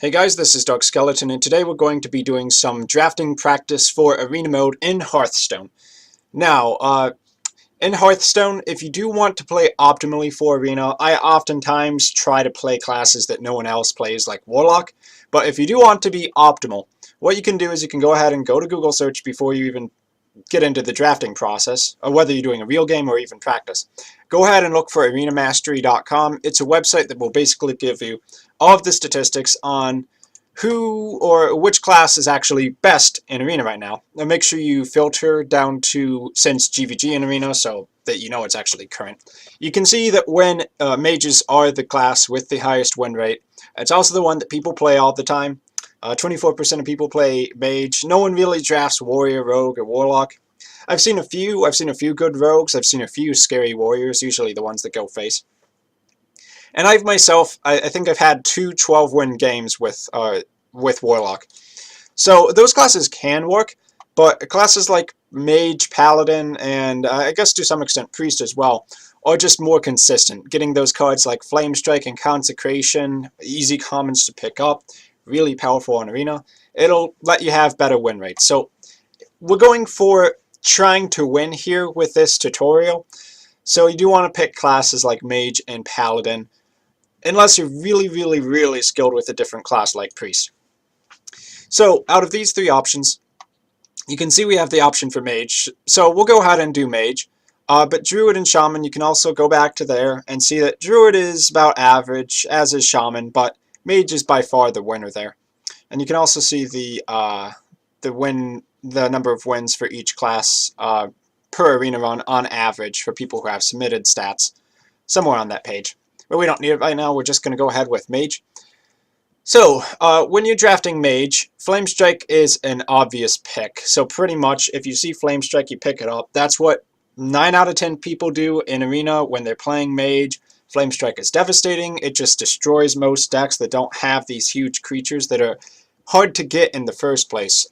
Hey guys, this is Dark Skeleton, and today we're going to be doing some drafting practice for Arena Mode in Hearthstone. Now, in Hearthstone, if you do want to play optimally for Arena, I oftentimes try to play classes that no one else plays, like Warlock. But if you do want to be optimal, what you can do is you can go ahead and go to Google search before you even get into the drafting process, or whether you're doing a real game or even practice. Go ahead and look for arenamastery.com. It's a website that will basically give you all of the statistics on who or which class is actually best in Arena right now. And make sure you filter down to since GVG in Arena so that you know it's actually current. You can see that when mages are the class with the highest win rate, it's also the one that people play all the time. 24% of people play Mage. No one really drafts Warrior, Rogue, or Warlock. I've seen a few good Rogues. I've seen a few scary Warriors, usually the ones that go face. And I think I've had two 12-win games with Warlock. So those classes can work, but classes like Mage, Paladin, and I guess to some extent Priest as well, are just more consistent. Getting those cards like Flame Strike and Consecration, easy commons to pick up, really powerful in Arena. It'll let you have better win rates. So we're going for trying to win here with this tutorial. So you do want to pick classes like Mage and Paladin, unless you're really skilled with a different class like Priest. So out of these three options, you can see we have the option for Mage. So we'll go ahead and do Mage. But Druid and Shaman, you can also go back to there and see that Druid is about average, as is Shaman, but Mage is by far the winner there. And you can also see the number of wins for each class per arena run on average for people who have submitted stats somewhere on that page. But we don't need it right now, we're just going to go ahead with Mage. So, when you're drafting Mage, Flame Strike is an obvious pick. So pretty much, if you see Flame Strike, you pick it up. That's what 9 out of 10 people do in Arena when they're playing Mage. Flame Strike is devastating. It just destroys most decks that don't have these huge creatures that are hard to get in the first place.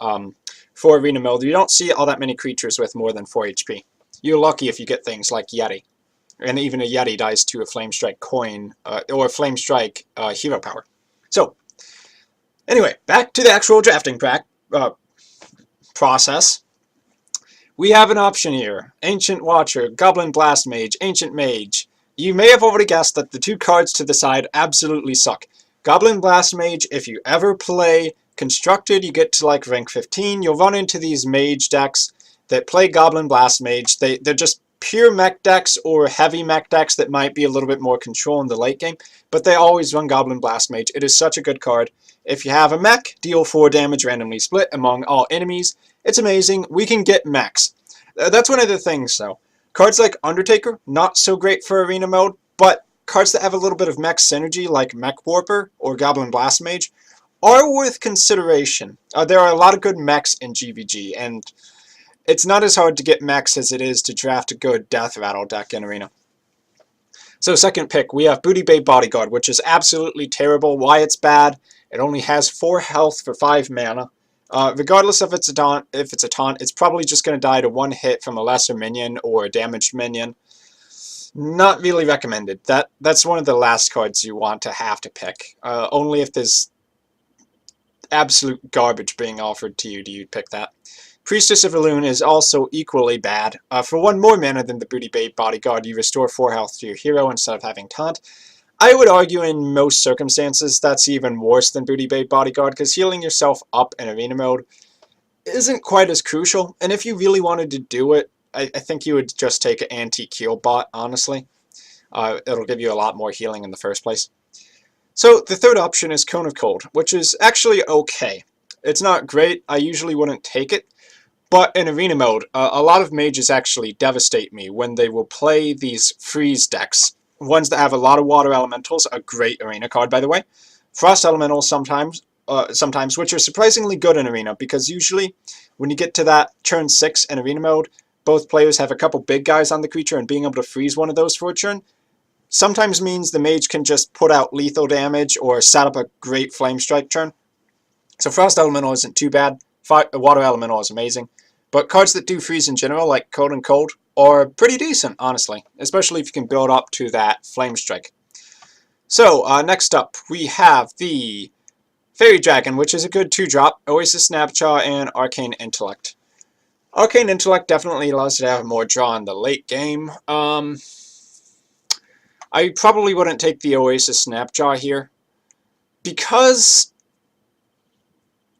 For Arena Mode, you don't see all that many creatures with more than 4 HP. You're lucky if you get things like Yeti. And even a Yeti dies to a Flame Strike coin, or Flame Strike hero power. So, anyway, back to the actual drafting process. We have an option here. Ancient Watcher, Goblin Blast Mage, Ancient Mage. You may have already guessed that the two cards to the side absolutely suck. Goblin Blast Mage, if you ever play Constructed, you get to like rank 15, you'll run into these Mage decks that play Goblin Blast Mage. They're just pure mech decks or heavy mech decks that might be a little bit more control in the late game, but they always run Goblin Blast Mage. It is such a good card. If you have a mech, deal 4 damage randomly split among all enemies. It's amazing. We can get mechs. That's one of the things though. Cards like Undertaker, not so great for Arena Mode, but cards that have a little bit of mech synergy like Mech Warper or Goblin Blast Mage are worth consideration. There are a lot of good mechs in GVG, and it's not as hard to get mechs as it is to draft a good Death Rattle deck in Arena. So second pick, we have Booty Bay Bodyguard, which is absolutely terrible. Why it's bad? It only has 4 health for 5 mana. Regardless if it's a taunt, it's probably just going to die to 1 hit from a lesser minion or a damaged minion. Not really recommended. That's one of the last cards you want to have to pick. Only if there's absolute garbage being offered to you do you pick that. Priestess of Elune is also equally bad. For 1 more mana than the Booty Bay Bodyguard, you restore 4 health to your hero instead of having taunt. I would argue in most circumstances that's even worse than Booty Bay Bodyguard, because healing yourself up in Arena Mode isn't quite as crucial, and if you really wanted to do it, I think you would just take an anti-heal bot, honestly. It'll give you a lot more healing in the first place. So the third option is Cone of Cold, which is actually okay. It's not great, I usually wouldn't take it, but in Arena Mode, a lot of mages actually devastate me when they will play these freeze decks. Ones that have a lot of water elementals, a great arena card by the way. Frost elementals sometimes, which are surprisingly good in Arena, because usually when you get to that turn 6 in Arena Mode, both players have a couple big guys on the creature, and being able to freeze one of those for a turn sometimes means the mage can just put out lethal damage or set up a great Flame Strike turn. So Frost elemental isn't too bad. Water elemental is amazing. But cards that do freeze in general, like Cone and Cold, are pretty decent, honestly, especially if you can build up to that Flame Strike. So, next up, we have the Fairy Dragon, which is a good 2-drop, Oasis Snapjaw, and Arcane Intellect. Arcane Intellect definitely allows you to have more draw in the late game. I probably wouldn't take the Oasis Snapjaw here, because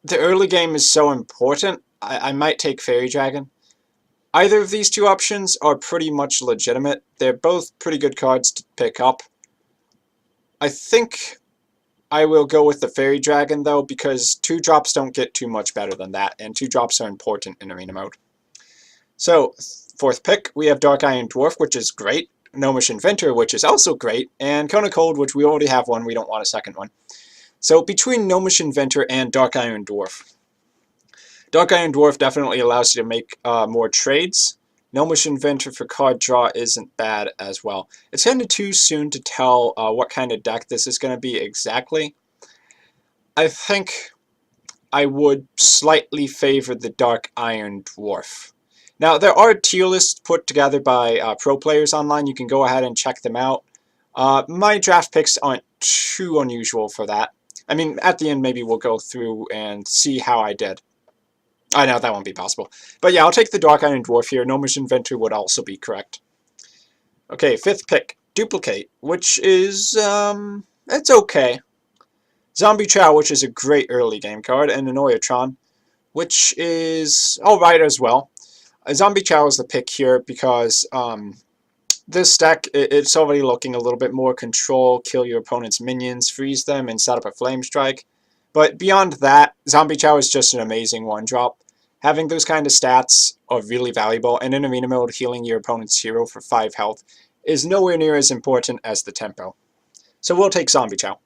the early game is so important. I might take Fairy Dragon. Either of these two options are pretty much legitimate. They're both pretty good cards to pick up. I think I will go with the Fairy Dragon, though, because 2-drops don't get too much better than that, and 2-drops are important in Arena mode. So, 4th pick, we have Dark Iron Dwarf, which is great, Gnomish Inventor, which is also great, and Cone of Cold, which we already have one, we don't want a second one. So, between Gnomish Inventor and Dark Iron Dwarf. Dark Iron Dwarf definitely allows you to make more trades. Gnomish Inventor for card draw isn't bad as well. It's kind of too soon to tell what kind of deck this is going to be exactly. I think I would slightly favor the Dark Iron Dwarf. Now, there are tier lists put together by pro players online. You can go ahead and check them out. My draft picks aren't too unusual for that. I mean, at the end, maybe we'll go through and see how I did. I know that won't be possible. But yeah, I'll take the Dark Iron Dwarf here. Gnomish Inventor would also be correct. Okay, 5th pick. Duplicate, which is, it's okay. Zombie Chow, which is a great early game card, and Annoyatron, which is alright as well. Zombie Chow is the pick here because this deck, it's already looking a little bit more control, kill your opponent's minions, freeze them, and set up a Flame Strike. But beyond that, Zombie Chow is just an amazing 1-drop. Having those kind of stats are really valuable, and in Arena mode, healing your opponent's hero for 5 health is nowhere near as important as the tempo. So we'll take Zombie Chow.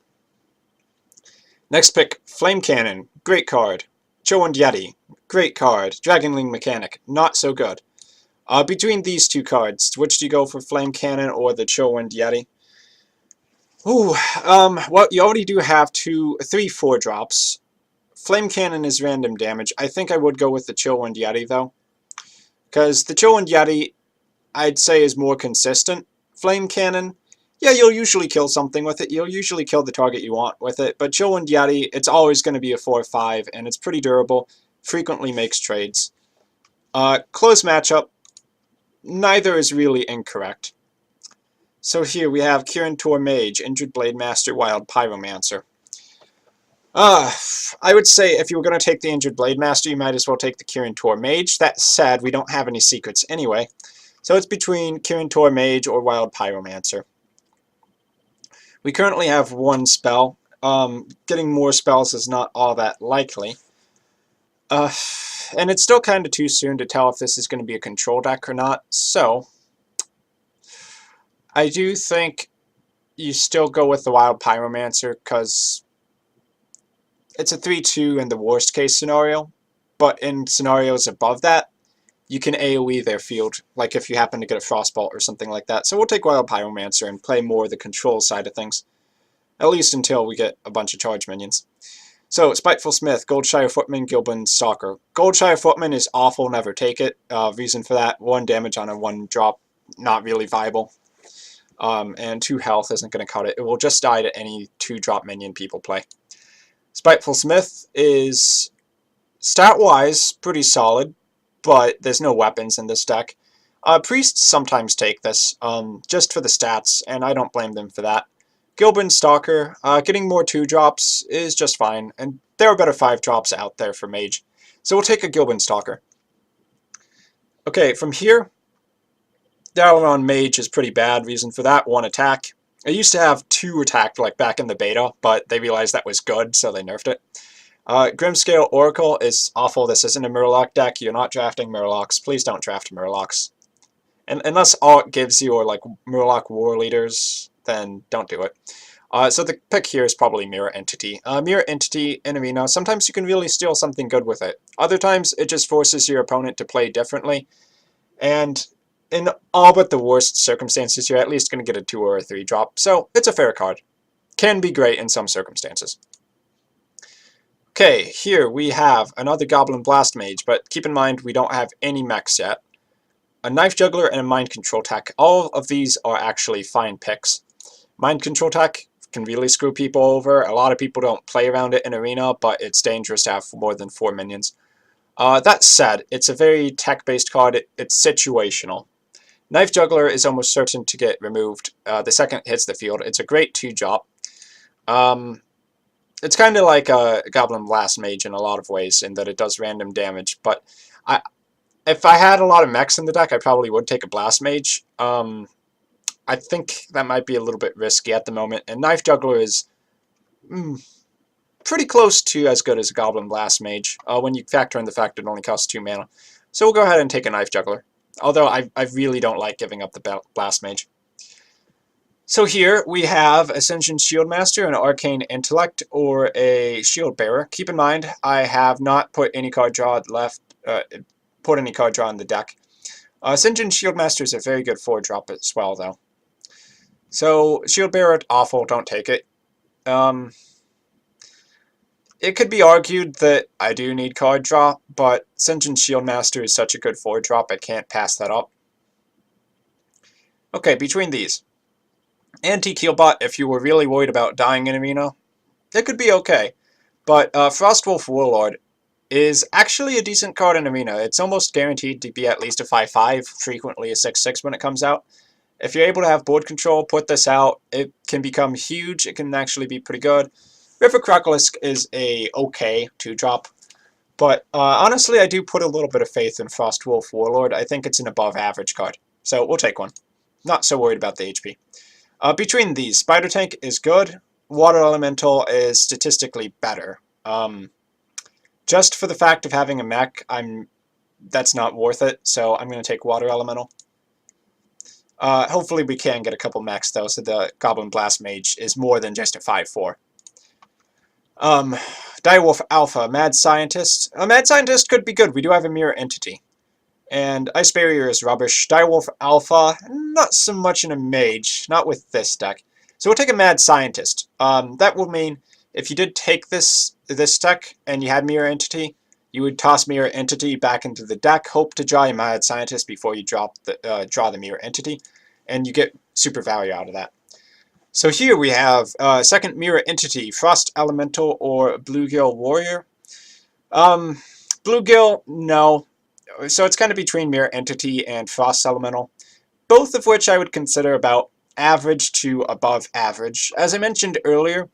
Next pick, Flame Cannon, great card. Cho and Yeti, great card. Dragonling Mechanic, not so good. Between these two cards, which do you go for, Flame Cannon or the Cho and Yeti? Ooh, well, you already do have 3 4-drops. Flame Cannon is random damage. I think I would go with the Chill Wind Yeti, though. Because the Chill Wind Yeti, I'd say, is more consistent. Flame Cannon, yeah, you'll usually kill something with it. You'll usually kill the target you want with it. But Chill Wind Yeti, it's always going to be a 4-5, and it's pretty durable. Frequently makes trades. Close matchup, neither is really incorrect. So here we have Kirin Tor Mage, Injured Blade Master, Wild Pyromancer. I would say if you were going to take the Injured Blade Master, you might as well take the Kirin Tor Mage. That said, we don't have any secrets anyway. So it's between Kirin Tor Mage or Wild Pyromancer. We currently have 1 spell. Getting more spells is not all that likely. And it's still kind of too soon to tell if this is going to be a control deck or not. So I do think you still go with the Wild Pyromancer because it's a 3-2 in the worst case scenario, but in scenarios above that, you can AoE their field, like if you happen to get a Frostbolt or something like that. So we'll take Wild Pyromancer and play more of the control side of things, at least until we get a bunch of charge minions. So, Spiteful Smith, Goldshire Footman, Gilbin Stalker. Goldshire Footman is awful, never take it. Reason for that, 1 damage on a 1-drop, not really viable. And 2 health isn't going to cut it. It will just die to any 2-drop minion people play. Spiteful Smith is, stat-wise, pretty solid, but there's no weapons in this deck. Priests sometimes take this, just for the stats, and I don't blame them for that. Gilbin Stalker, getting more 2-drops is just fine, and there are better 5-drops out there for Mage. So we'll take a Gilbin Stalker. Okay, from here, Dalaran Mage is pretty bad. Reason for that, 1 attack. I used to have 2 attack like back in the beta, but they realized that was good, so they nerfed it. Grimscale Oracle is awful. This isn't a Murloc deck. You're not drafting Murlocs. Please don't draft Murlocs. And unless Alt gives you like Murloc War Leaders, then don't do it. So the pick here is probably Mirror Entity. Mirror Entity in Arena, sometimes you can really steal something good with it. Other times it just forces your opponent to play differently. And in all but the worst circumstances, you're at least going to get a 2 or a 3-drop. So it's a fair card. Can be great in some circumstances. Okay, here we have another Goblin Blast Mage, but keep in mind we don't have any mechs yet. A Knife Juggler and a Mind Control Tech. All of these are actually fine picks. Mind Control Tech, can really screw people over. A lot of people don't play around it in Arena, but it's dangerous to have more than 4 minions. That said, it's a very tech-based card. It's situational. Knife Juggler is almost certain to get removed the second it hits the field. It's a great 2-drop. It's kind of like a Goblin Blast Mage in a lot of ways, in that it does random damage. But if I had a lot of mechs in the deck, I probably would take a Blast Mage. I think that might be a little bit risky at the moment. And Knife Juggler is pretty close to as good as a Goblin Blast Mage, when you factor in the fact it only costs 2 mana. So we'll go ahead and take a Knife Juggler. Although I really don't like giving up the Blast Mage. So here we have Ascension Shieldmaster, an Arcane Intellect, or a Shield Bearer. Keep in mind, I have not put any card draw in the deck. Ascension Shieldmaster is a very good 4-drop as well, though. So Shield Bearer, awful, don't take it. It could be argued that I do need card draw, but Ascension Shieldmaster is such a good 4-drop, I can't pass that up. Okay, between these. Anti-Keelbot, if you were really worried about dying in Arena, it could be okay. But Frostwolf Warlord is actually a decent card in Arena. It's almost guaranteed to be at least a 5/5, frequently a 6/6 when it comes out. If you're able to have board control, put this out, it can become huge. It can actually be pretty good. River Crocolisk is a okay 2-drop. But honestly, I do put a little bit of faith in Frostwolf Warlord. I think it's an above average card. So we'll take one. Not so worried about the HP. Between these, Spider Tank is good. Water Elemental is statistically better. Just for the fact of having a mech, that's not worth it, so I'm going to take Water Elemental. Hopefully we can get a couple mechs, though, so the Goblin Blast Mage is more than just a 5/4. Direwolf Alpha, Mad Scientist. A Mad Scientist could be good. We do have a Mirror Entity. And Ice Barrier is rubbish. Direwolf Alpha, not so much in a Mage, not with this deck. So we'll take a Mad Scientist. That will mean if you did take this deck and you had Mirror Entity, you would toss Mirror Entity back into the deck, hope to draw a Mad Scientist before you draw the Mirror Entity, and you get super value out of that. So here we have second Mirror Entity, Frost Elemental or Bluegill Warrior. Bluegill, no. So it's kind of between Mirror Entity and Frost Elemental, both of which I would consider about average to above average. As I mentioned earlier,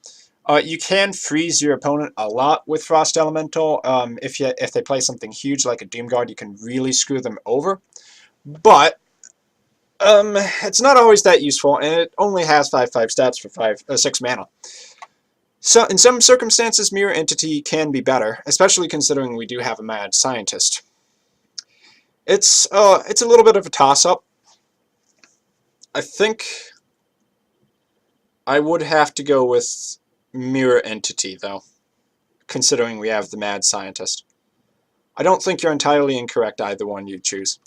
you can freeze your opponent a lot with Frost Elemental. If they play something huge like a Doomguard, you can really screw them over. But it's not always that useful, and it only has 5/5 stats for 6 mana. So in some circumstances, Mirror Entity can be better, especially considering we do have a Mad Scientist. It's a little bit of a toss-up. I think I would have to go with Mirror Entity, though, considering we have the Mad Scientist. I don't think you're entirely incorrect either one you choose.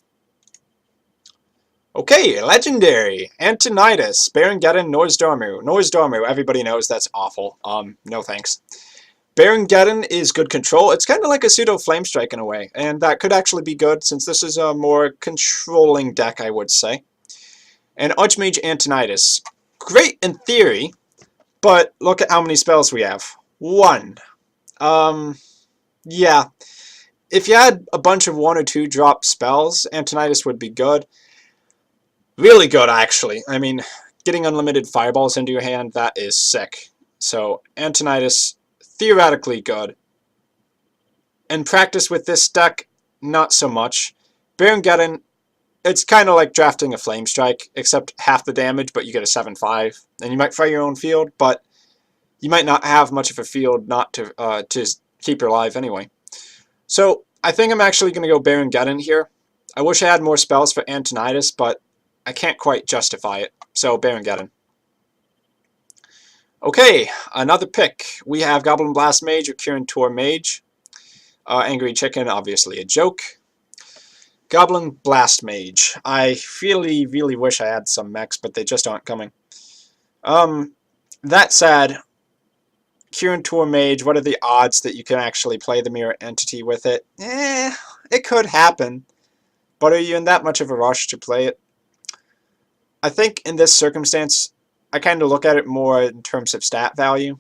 Okay, Legendary, Antonidas, Barongeddon, Nozdormu. Nozdormu, everybody knows that's awful. No thanks. Barongeddon is good control. It's kind of like a pseudo Flame Strike in a way, and that could actually be good since this is a more controlling deck, I would say. And Archmage Antonidas. Great in theory, but look at how many spells we have. 1. Yeah. If you had a bunch of 1 or 2 drop spells, Antonidas would be good. Really good, actually. I mean, getting unlimited fireballs into your hand, that is sick. So, Antonidas, theoretically good. In practice with this deck, not so much. Barongeddon, it's kind of like drafting a Flame Strike, except half the damage, but you get a 7/5. And you might fight your own field, but you might not have much of a field not to keep your life anyway. So, I think I'm actually going to go Barongeddon here. I wish I had more spells for Antonidas, but I can't quite justify it. So, Barongeddon. Okay, another pick. We have Goblin Blast Mage or Kirin Tor Mage. Angry Chicken, obviously a joke. Goblin Blast Mage. I really, really wish I had some mechs, but they just aren't coming. That said, Kirin Tor Mage, what are the odds that you can actually play the Mirror Entity with it? It could happen. But are you in that much of a rush to play it? I think in this circumstance, I kind of look at it more in terms of stat value.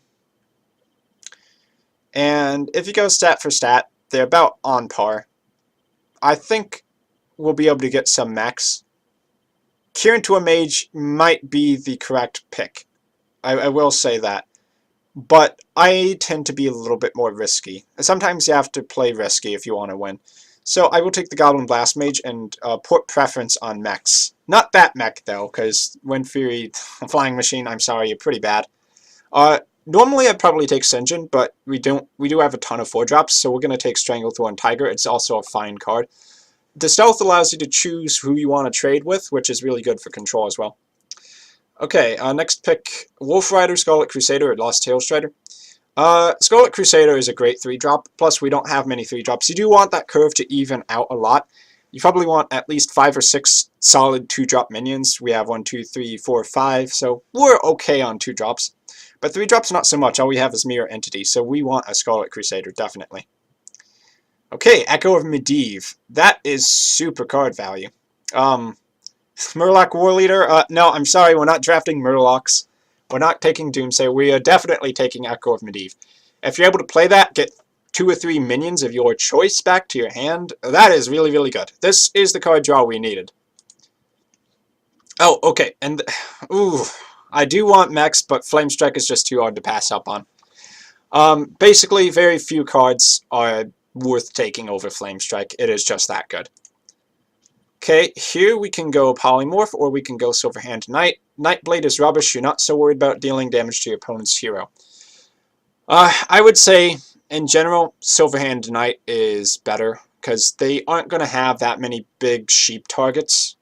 And if you go stat for stat, they're about on par. I think we'll be able to get some mechs. Cure into a mage might be the correct pick. I will say that. But I tend to be a little bit more risky. Sometimes you have to play risky if you want to win. So I will take the Goblin Blast Mage and put preference on mechs. Not that mech though, because Wind Fury, Flying Machine, I'm sorry, you're pretty bad. Normally I'd probably take Sinjin, but we do have a ton of 4-drops, so we're going to take Stranglethorn Tiger. It's also a fine card. The stealth allows you to choose who you want to trade with, which is really good for control as well. Okay, next pick, Wolf Rider, Scarlet Crusader, or Lost Tail Strider. Scarlet Crusader is a great 3-drop, plus we don't have many 3-drops. You do want that curve to even out a lot. You probably want at least 5 or 6 solid 2-drop minions. We have 1, 2, 3, 4, 5, so we're okay on 2-drops. But 3-drops not so much, all we have is Mirror Entity, so we want a Scarlet Crusader, definitely. Okay, Echo of Medivh. That is super card value. Murloc War Leader, no, I'm sorry, we're not drafting Murlocs. We're not taking Doomsay, we are definitely taking Echo of Medivh. If you're able to play that, get 2 or 3 minions of your choice back to your hand, that is really, really good. This is the card draw we needed. Oh, okay, and, ooh, I do want mechs, but Flame Strike is just too hard to pass up on. Basically, very few cards are worth taking over Flame Strike. It is just that good. Okay, here we can go Polymorph, or we can go Silverhand Knight. Nightblade is rubbish. You're not so worried about dealing damage to your opponent's hero. I would say, in general, Silverhand Knight is better, because they aren't going to have that many big sheep targets.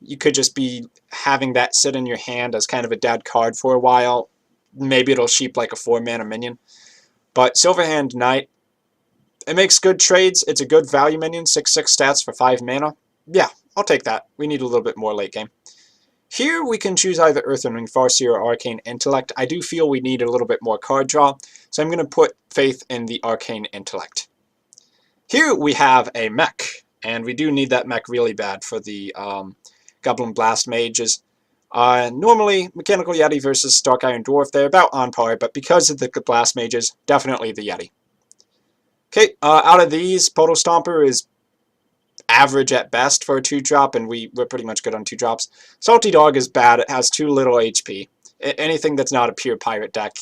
You could just be having that sit in your hand as kind of a dead card for a while. Maybe it'll sheep like a 4-mana minion. But Silverhand Knight, it makes good trades. It's a good value minion, 6/6 stats for 5 mana. Yeah, I'll take that. We need a little bit more late game. Here we can choose either Earthenring Farseer or Arcane Intellect. I do feel we need a little bit more card draw, so I'm going to put faith in the Arcane Intellect. Here we have a mech, and we do need that mech really bad for the Goblin Blast Mages. Normally, Mechanical Yeti versus Dark Iron Dwarf, they're about on par, but because of the Blast Mages, definitely the Yeti. Okay, out of these, Poto Stomper is average at best for a 2-drop, and we're pretty much good on 2-drops. Salty Dog is bad. It has too little HP. Anything that's not a pure pirate deck,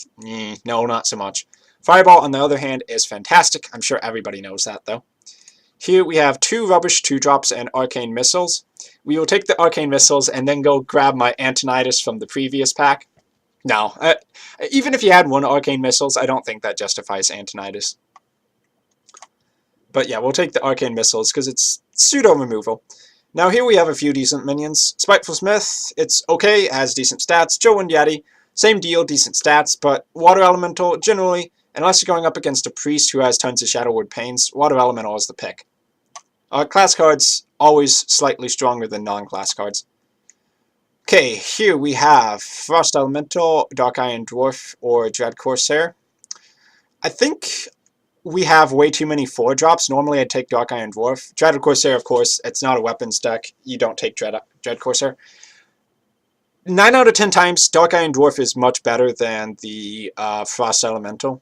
no, not so much. Fireball, on the other hand, is fantastic. I'm sure everybody knows that, though. Here we have 2 rubbish 2-drops and Arcane Missiles. We will take the Arcane Missiles and then go grab my Antonidas from the previous pack. No, even if you had 1 Arcane Missiles, I don't think that justifies Antonidas. But yeah, we'll take the Arcane Missiles because it's pseudo-removal. Now here we have a few decent minions. Spiteful Smith, it's okay, has decent stats. Joe and Yeti, same deal, decent stats, but Water Elemental, generally, unless you're going up against a Priest who has tons of Shadowward Pains, Water Elemental is the pick. Class cards, always slightly stronger than non-class cards. Okay, here we have Frost Elemental, Dark Iron Dwarf, or Dread Corsair. I think we have way too many 4-drops. Normally I'd take Dark Iron Dwarf. Dread Corsair, of course, it's not a weapons deck. You don't take Dread Corsair. 9 out of 10 times, Dark Iron Dwarf is much better than the Frost Elemental.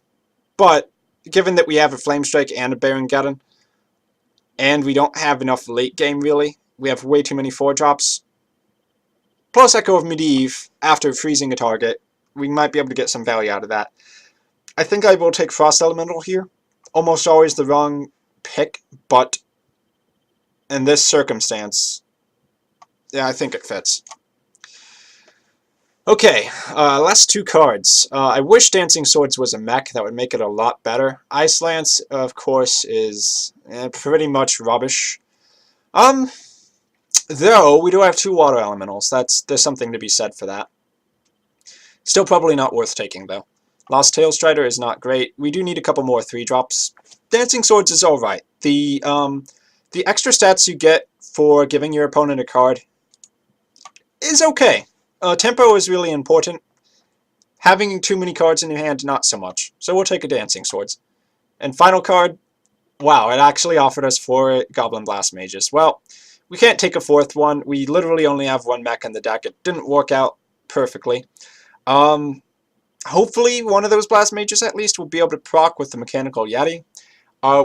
But, given that we have a Flame Strike and a Baron Geddon, and we don't have enough late game, really, we have way too many 4-drops. Plus Echo of Medivh, after freezing a target, we might be able to get some value out of that. I think I will take Frost Elemental here. Almost always the wrong pick, but in this circumstance, yeah, I think it fits. Okay, last 2 cards. I wish Dancing Swords was a mech. That would make it a lot better. Ice Lance, of course, is pretty much rubbish. Though, we do have 2 Water Elementals. There's something to be said for that. Still probably not worth taking, though. Lost Tail Strider is not great. We do need a couple more 3-drops. Dancing Swords is alright. The extra stats you get for giving your opponent a card is okay. Tempo is really important. Having too many cards in your hand, not so much. So we'll take a Dancing Swords. And final card, wow, it actually offered us 4 Goblin Blast Mages. Well, we can't take a 4th one. We literally only have 1 mech in the deck. It didn't work out. perfectly. Hopefully one of those Blast Mages at least will be able to proc with the Mechanical Yeti.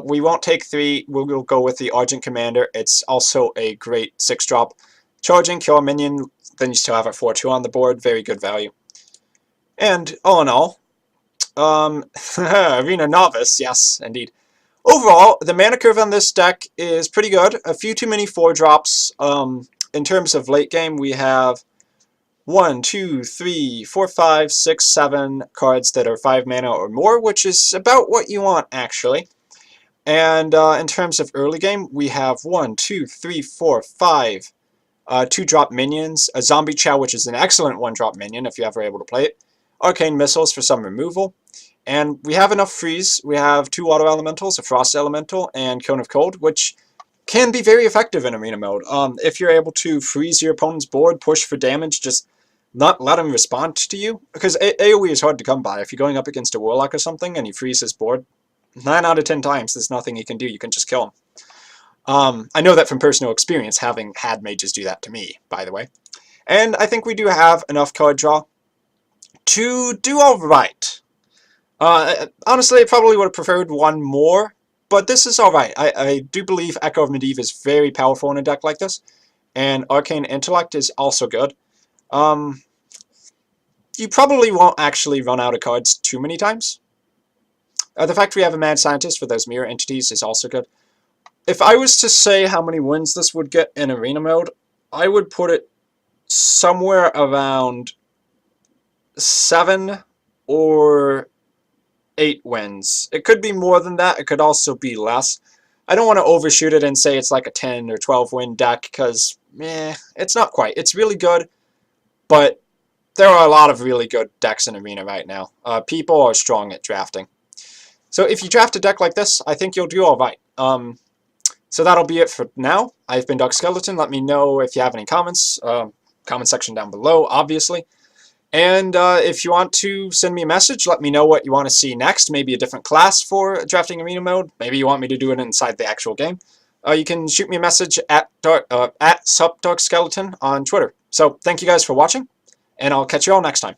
We won't take 3, we'll go with the Argent Commander. It's also a great 6-drop. Charging, kill a minion, then you still have a 4-2 on the board, very good value. And all in all, Arena Novice, yes, indeed. Overall, the mana curve on this deck is pretty good. A few too many 4-drops. In terms of late game, we have 1, 2, 3, 4, 5, 6, 7 cards that are 5 mana or more, which is about what you want, actually. And in terms of early game, we have 1, 2, 3, 4, 5 2-drop minions, a Zombie Chow, which is an excellent 1-drop minion if you're ever able to play it, Arcane Missiles for some removal, and we have enough freeze. We have 2 Water Elementals, a Frost Elemental, and Cone of Cold, which can be very effective in Arena mode. If you're able to freeze your opponent's board, push for damage, just not let him respond to you, because AoE is hard to come by. If you're going up against a Warlock or something and he frees his board, 9 out of 10 times there's nothing he can do. You can just kill him. I know that from personal experience, having had mages do that to me, by the way. And I think we do have enough card draw to do alright. Honestly, I probably would have preferred one more, but this is alright. I do believe Echo of Medivh is very powerful in a deck like this, and Arcane Intellect is also good. You probably won't actually run out of cards too many times. The fact we have a Mad Scientist for those mirror entities is also good. If I was to say how many wins this would get in Arena mode, I would put it somewhere around 7 or 8 wins. It could be more than that, it could also be less. I don't want to overshoot it and say it's like a 10 or 12 win deck, because, it's not quite. It's really good, but there are a lot of really good decks in Arena right now. People are strong at drafting. So if you draft a deck like this, I think you'll do alright. So that'll be it for now. I've been Doug Skeleton. Let me know if you have any comments. Comment section down below, obviously. And if you want to send me a message, let me know what you want to see next. Maybe a different class for drafting Arena mode. Maybe you want me to do it inside the actual game. You can shoot me a message at SupDarkSkeleton on Twitter. So thank you guys for watching, and I'll catch you all next time.